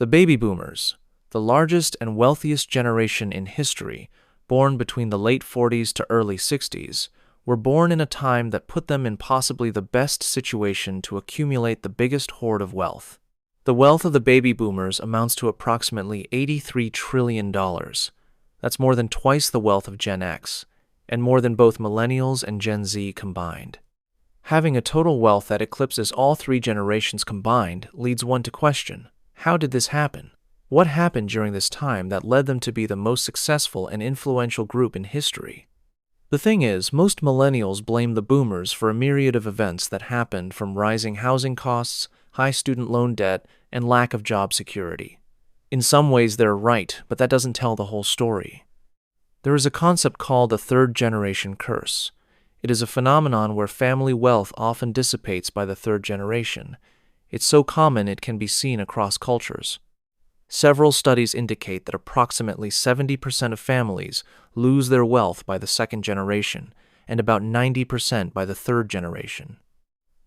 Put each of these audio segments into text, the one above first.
The baby boomers, the largest and wealthiest generation in history, born between the late 40s to early 60s, were born in a time that put them in possibly the best situation to accumulate the biggest hoard of wealth. The wealth of the baby boomers amounts to approximately $83 trillion. That's more than twice the wealth of Gen X, and more than both millennials and Gen Z combined. Having a total wealth that eclipses all three generations combined leads one to question, how did this happen? What happened during this time that led them to be the most successful and influential group in history? The thing is, most millennials blame the boomers for a myriad of events that happened, from rising housing costs, high student loan debt, and lack of job security. In some ways they're right, but that doesn't tell the whole story. There is a concept called the third-generation curse. It is a phenomenon where family wealth often dissipates by the third generation. It's so common it can be seen across cultures. Several studies indicate that approximately 70% of families lose their wealth by the second generation, and about 90% by the third generation.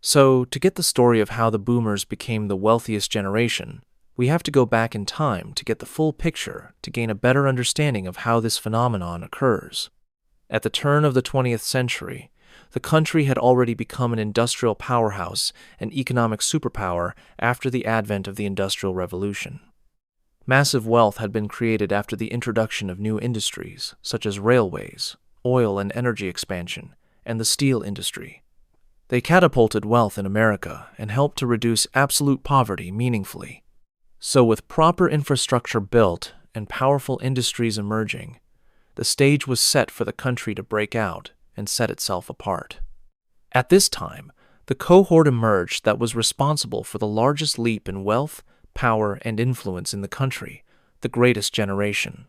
So, to get the story of how the boomers became the wealthiest generation, we have to go back in time to get the full picture to gain a better understanding of how this phenomenon occurs. At the turn of the 20th century, the country had already become an industrial powerhouse and economic superpower after the advent of the Industrial Revolution. Massive wealth had been created after the introduction of new industries, such as railways, oil and energy expansion, and the steel industry. They catapulted wealth in America and helped to reduce absolute poverty meaningfully. So, with proper infrastructure built and powerful industries emerging, the stage was set for the country to break out and set itself apart. At this time, the cohort emerged that was responsible for the largest leap in wealth, power, and influence in the country, the greatest generation.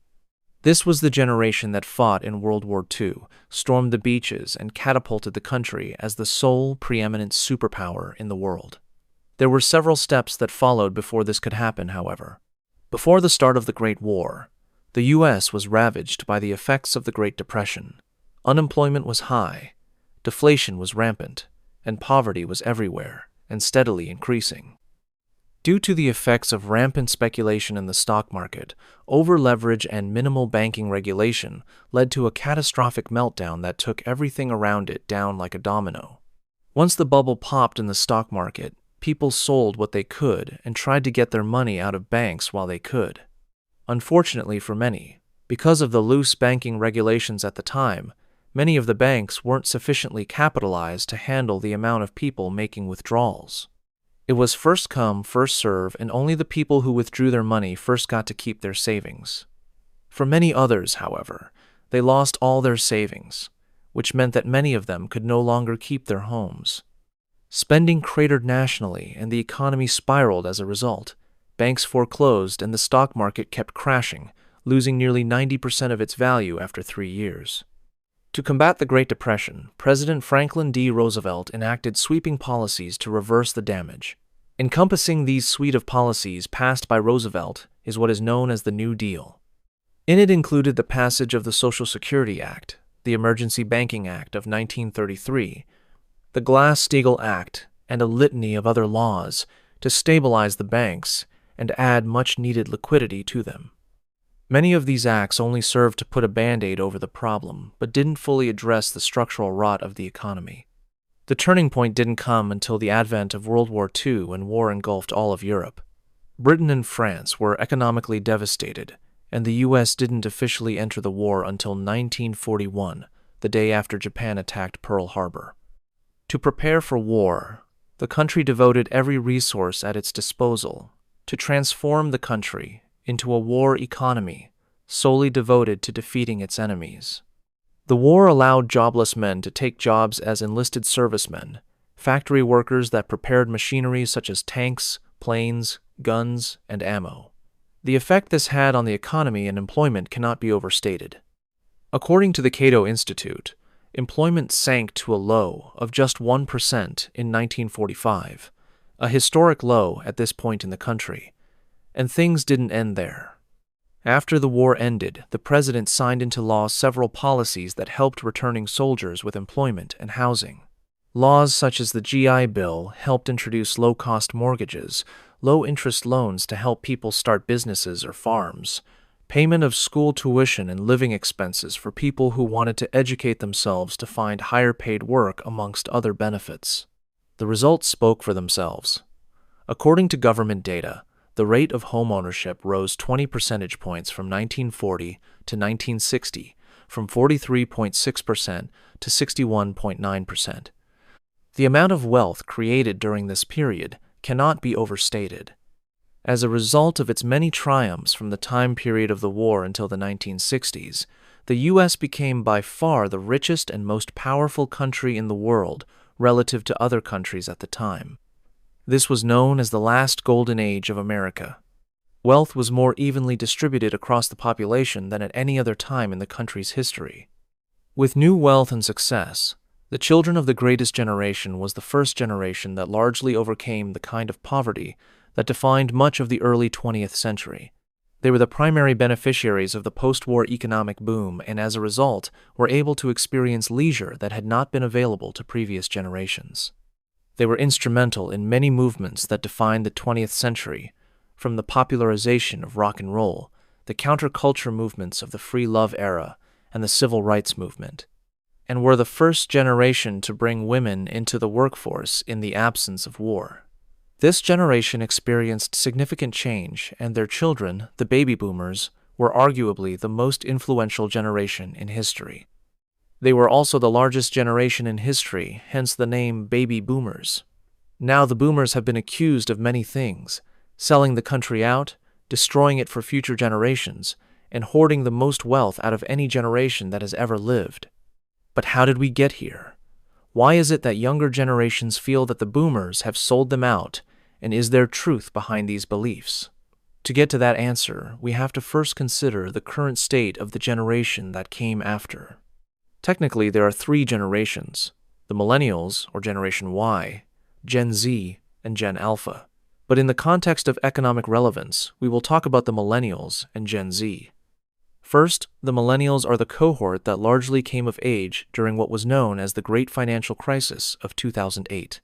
This was the generation that fought in World War II, stormed the beaches, and catapulted the country as the sole preeminent superpower in the world. There were several steps that followed before this could happen, however. Before the start of the Great War, the U.S. was ravaged by the effects of the Great Depression. Unemployment was high, deflation was rampant, and poverty was everywhere and steadily increasing. Due to the effects of rampant speculation in the stock market, over-leverage and minimal banking regulation led to a catastrophic meltdown that took everything around it down like a domino. Once the bubble popped in the stock market, people sold what they could and tried to get their money out of banks while they could. Unfortunately for many, because of the loose banking regulations at the time, many of the banks weren't sufficiently capitalized to handle the amount of people making withdrawals. It was first come, first serve, and only the people who withdrew their money first got to keep their savings. For many others, however, they lost all their savings, which meant that many of them could no longer keep their homes. Spending cratered nationally, and the economy spiraled as a result. Banks foreclosed, and the stock market kept crashing, losing nearly 90% of its value after 3 years. To combat the Great Depression, President Franklin D. Roosevelt enacted sweeping policies to reverse the damage. Encompassing these suite of policies passed by Roosevelt is what is known as the New Deal. In it included the passage of the Social Security Act, the Emergency Banking Act of 1933, the Glass-Steagall Act, and a litany of other laws to stabilize the banks and add much-needed liquidity to them. Many of these acts only served to put a Band-Aid over the problem, but didn't fully address the structural rot of the economy. The turning point didn't come until the advent of World War II, when war engulfed all of Europe. Britain and France were economically devastated, and the U.S. didn't officially enter the war until 1941, the day after Japan attacked Pearl Harbor. To prepare for war, the country devoted every resource at its disposal to transform the country into a war economy solely devoted to defeating its enemies. The war allowed jobless men to take jobs as enlisted servicemen, factory workers that prepared machinery such as tanks, planes, guns, and ammo. The effect this had on the economy and employment cannot be overstated. According to the Cato Institute, employment sank to a low of just 1% in 1945, a historic low at this point in the country. And things didn't end there. After the war ended, the president signed into law several policies that helped returning soldiers with employment and housing. Laws such as the GI Bill helped introduce low-cost mortgages, low-interest loans to help people start businesses or farms, payment of school tuition and living expenses for people who wanted to educate themselves to find higher-paid work, amongst other benefits. The results spoke for themselves. According to government data, the rate of homeownership rose 20 percentage points from 1940 to 1960, from 43.6% to 61.9%. The amount of wealth created during this period cannot be overstated. As a result of its many triumphs from the time period of the war until the 1960s, the U.S. became by far the richest and most powerful country in the world relative to other countries at the time. This was known as the last golden age of America. Wealth was more evenly distributed across the population than at any other time in the country's history. With new wealth and success, the children of the greatest generation was the first generation that largely overcame the kind of poverty that defined much of the early 20th century. They were the primary beneficiaries of the post-war economic boom and as a result were able to experience leisure that had not been available to previous generations. They were instrumental in many movements that defined the 20th century, from the popularization of rock and roll, the counterculture movements of the free love era, and the civil rights movement, and were the first generation to bring women into the workforce in the absence of war. This generation experienced significant change, and their children, the baby boomers, were arguably the most influential generation in history. They were also the largest generation in history, hence the name baby boomers. Now the boomers have been accused of many things: selling the country out, destroying it for future generations, and hoarding the most wealth out of any generation that has ever lived. But how did we get here? Why is it that younger generations feel that the boomers have sold them out, and is there truth behind these beliefs? To get to that answer, we have to first consider the current state of the generation that came after. Technically, there are three generations: the millennials, or Generation Y, Gen Z, and Gen Alpha. But in the context of economic relevance, we will talk about the millennials and Gen Z. First, the millennials are the cohort that largely came of age during what was known as the Great Financial Crisis of 2008.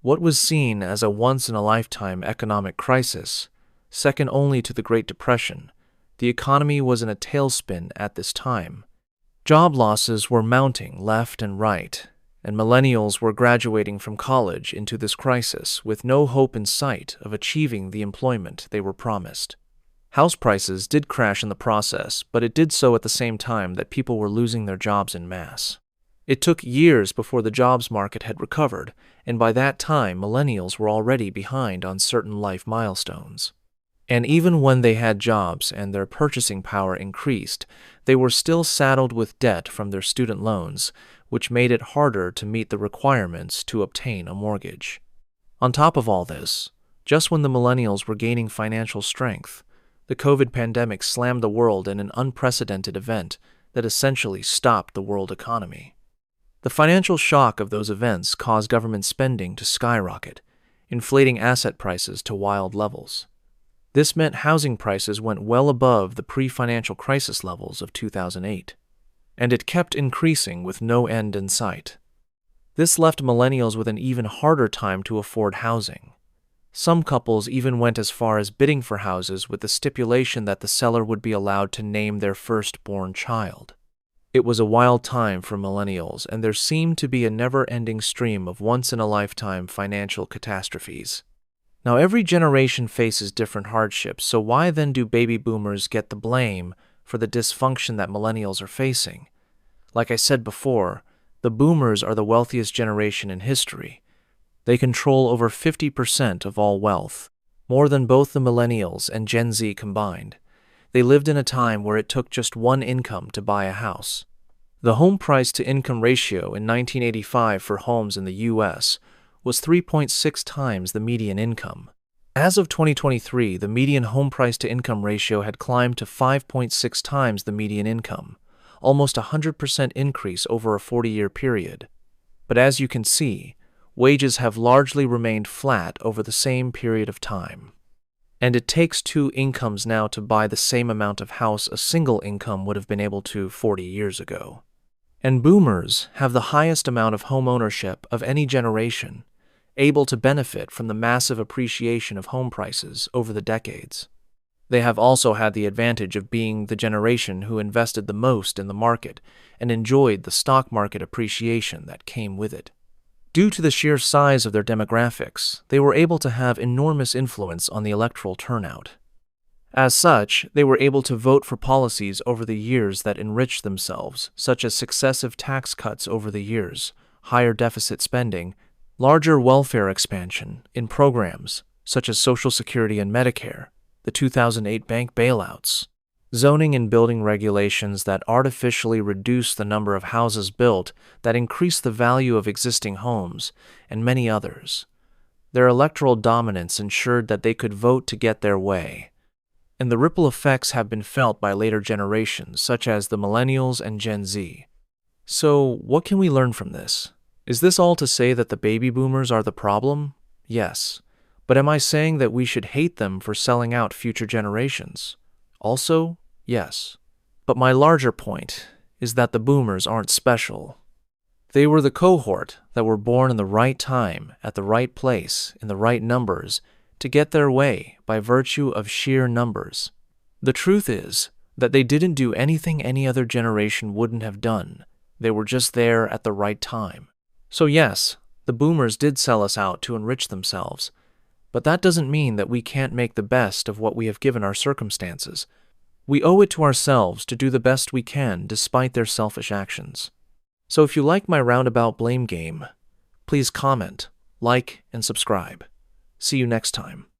What was seen as a once-in-a-lifetime economic crisis, second only to the Great Depression, the economy was in a tailspin at this time. Job losses were mounting left and right, and millennials were graduating from college into this crisis with no hope in sight of achieving the employment they were promised. House prices did crash in the process, but it did so at the same time that people were losing their jobs en masse. It took years before the jobs market had recovered, and by that time millennials were already behind on certain life milestones. And even when they had jobs and their purchasing power increased, they were still saddled with debt from their student loans, which made it harder to meet the requirements to obtain a mortgage. On top of all this, just when the millennials were gaining financial strength, the COVID pandemic slammed the world in an unprecedented event that essentially stopped the world economy. The financial shock of those events caused government spending to skyrocket, inflating asset prices to wild levels. This meant housing prices went well above the pre-financial crisis levels of 2008, and it kept increasing with no end in sight. This left millennials with an even harder time to afford housing. Some couples even went as far as bidding for houses with the stipulation that the seller would be allowed to name their firstborn child. It was a wild time for millennials, and there seemed to be a never-ending stream of once-in-a-lifetime financial catastrophes. Now, every generation faces different hardships, so why then do baby boomers get the blame for the dysfunction that millennials are facing? Like I said before, the boomers are the wealthiest generation in history. They control over 50% of all wealth, more than both the millennials and Gen Z combined. They lived in a time where it took just one income to buy a house. The home price-to-income ratio in 1985 for homes in the U.S. was 3.6 times the median income. As of 2023, the median home price-to-income ratio had climbed to 5.6 times the median income, almost a 100% increase over a 40-year period. But as you can see, wages have largely remained flat over the same period of time. And it takes two incomes now to buy the same amount of house a single income would have been able to 40 years ago. And boomers have the highest amount of home ownership of any generation, able to benefit from the massive appreciation of home prices over the decades. They have also had the advantage of being the generation who invested the most in the market and enjoyed the stock market appreciation that came with it. Due to the sheer size of their demographics, they were able to have enormous influence on the electoral turnout. As such, they were able to vote for policies over the years that enriched themselves, such as successive tax cuts over the years, higher deficit spending, larger welfare expansion in programs such as Social Security and Medicare, the 2008 bank bailouts, zoning and building regulations that artificially reduced the number of houses built that increased the value of existing homes, and many others. Their electoral dominance ensured that they could vote to get their way, and the ripple effects have been felt by later generations such as the millennials and Gen Z. So, what can we learn from this? Is this all to say that the baby boomers are the problem? Yes. But am I saying that we should hate them for selling out future generations? Also, yes. But my larger point is that the boomers aren't special. They were the cohort that were born in the right time, at the right place, in the right numbers, to get their way by virtue of sheer numbers. The truth is that they didn't do anything any other generation wouldn't have done. They were just there at the right time. So yes, the boomers did sell us out to enrich themselves, but that doesn't mean that we can't make the best of what we have given our circumstances. We owe it to ourselves to do the best we can despite their selfish actions. So if you like my roundabout blame game, please comment, like, and subscribe. See you next time.